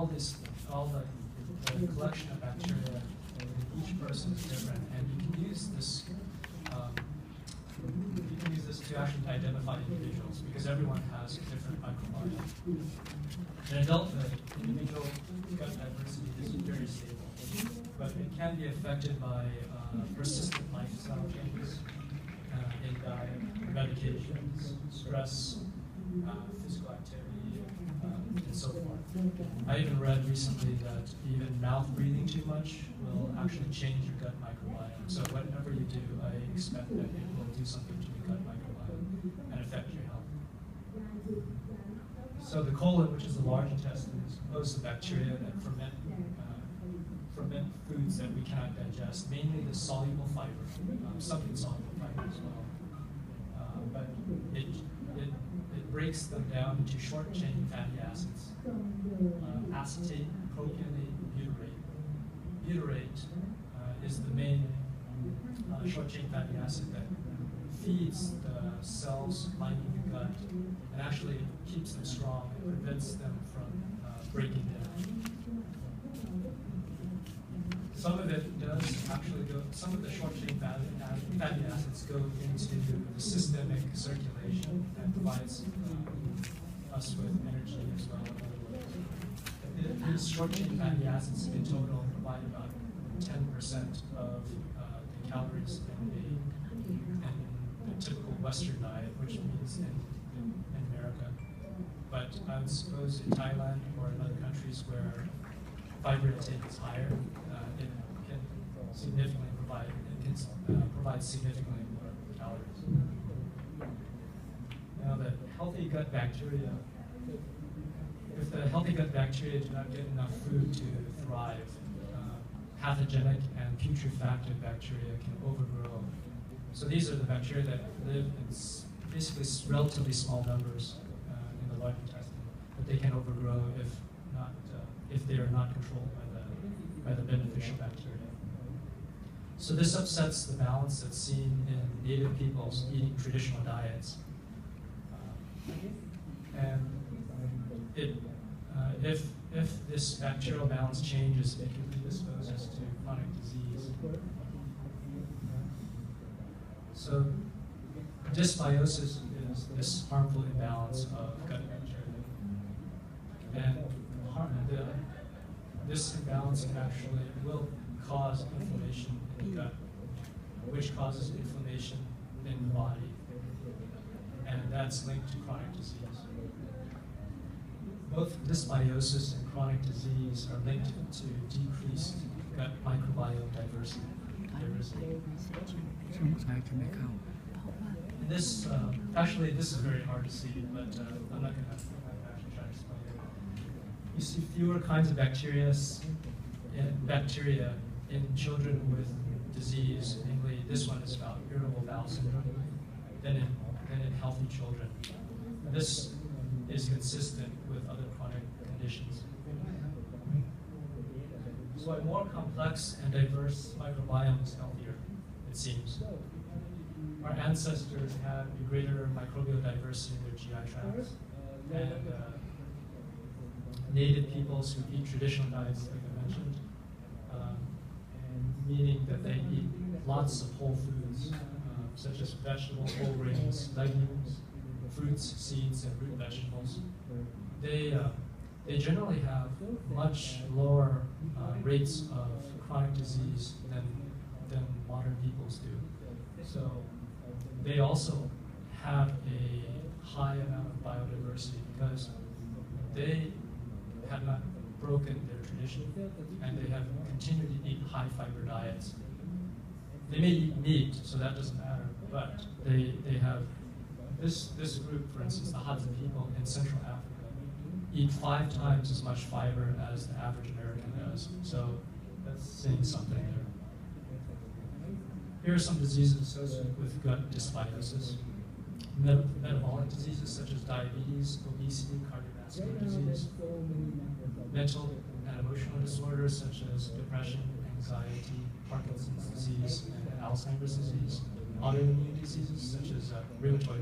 all the collection of bacteria in each person is different, and you can use this. You can use this to actually identify individuals because everyone has a different microbiome. In adulthood, individual gut diversity is very stable, but it can be affected by persistent lifestyle changes in diet, medications, stress, physical activity, and so forth. I even read recently that even mouth breathing too much will actually change your gut microbiome. So whatever you do, I expect that it will do something to your gut microbiome and affect your health. So the colon, which is the large intestine, is composed of bacteria that ferment foods that we cannot digest, mainly the soluble fiber, some insoluble fiber as well. But it breaks them down into short-chain fatty acids. Acetate, propionate, butyrate. Butyrate is the main short-chain fatty acid that feeds the cells lining the gut and actually keeps them strong and prevents them from breaking down. Some of it does actually go, some of the short-chain fatty acids go into the systemic circulation and provides us with energy as well. These short-chain fatty acids in total provide about 10% of the calories in the typical Western diet, which means in America. But I would suppose in Thailand or in other countries where fiber intake is higher, it can significantly provide significantly more calories. Now, the healthy gut bacteria, if the healthy gut bacteria do not get enough food to thrive, pathogenic and putrefactive bacteria can overgrow. So these are the bacteria that live in basically relatively small numbers in the large intestine, but they can overgrow if they are not controlled by the beneficial bacteria. So this upsets the balance that's seen in native peoples eating traditional diets. And if this bacterial balance changes, it can predispose us to chronic disease. So dysbiosis is this harmful imbalance of gut bacteria. And this imbalance actually will cause inflammation in the gut, which causes inflammation in the body, and that's linked to chronic disease. Both dysbiosis and chronic disease are linked to decreased gut microbiome diversity. And this, actually, this is very hard to see, but I'm not going to actually try to explain it. You see fewer kinds of bacteria in children with disease, namely this one is about irritable bowel syndrome, than in healthy children. And this is consistent with other chronic conditions. So a more complex and diverse microbiome is healthier, it seems. Our ancestors had a greater microbial diversity in their GI tracts, and native peoples who eat traditional diets, like I mentioned, meaning that they eat lots of whole foods, such as vegetables, whole grains, legumes, fruits, seeds, and root vegetables. They generally have much lower rates of chronic disease than modern peoples do. So they also have a high amount of biodiversity because they have not broken their tradition and they have continued to eat high fiber diets. They may eat meat, so that doesn't matter, but they have this group, for instance, the Hadza people in Central Africa, eat 5 times as much fiber as the average American does. So that's saying something there. Here are some diseases associated with gut dysbiosis. Metabolic diseases such as diabetes, obesity, cardiovascular disease. Mental and emotional disorders such as depression, anxiety, Parkinson's disease, and Alzheimer's disease. Autoimmune diseases such as rheumatoid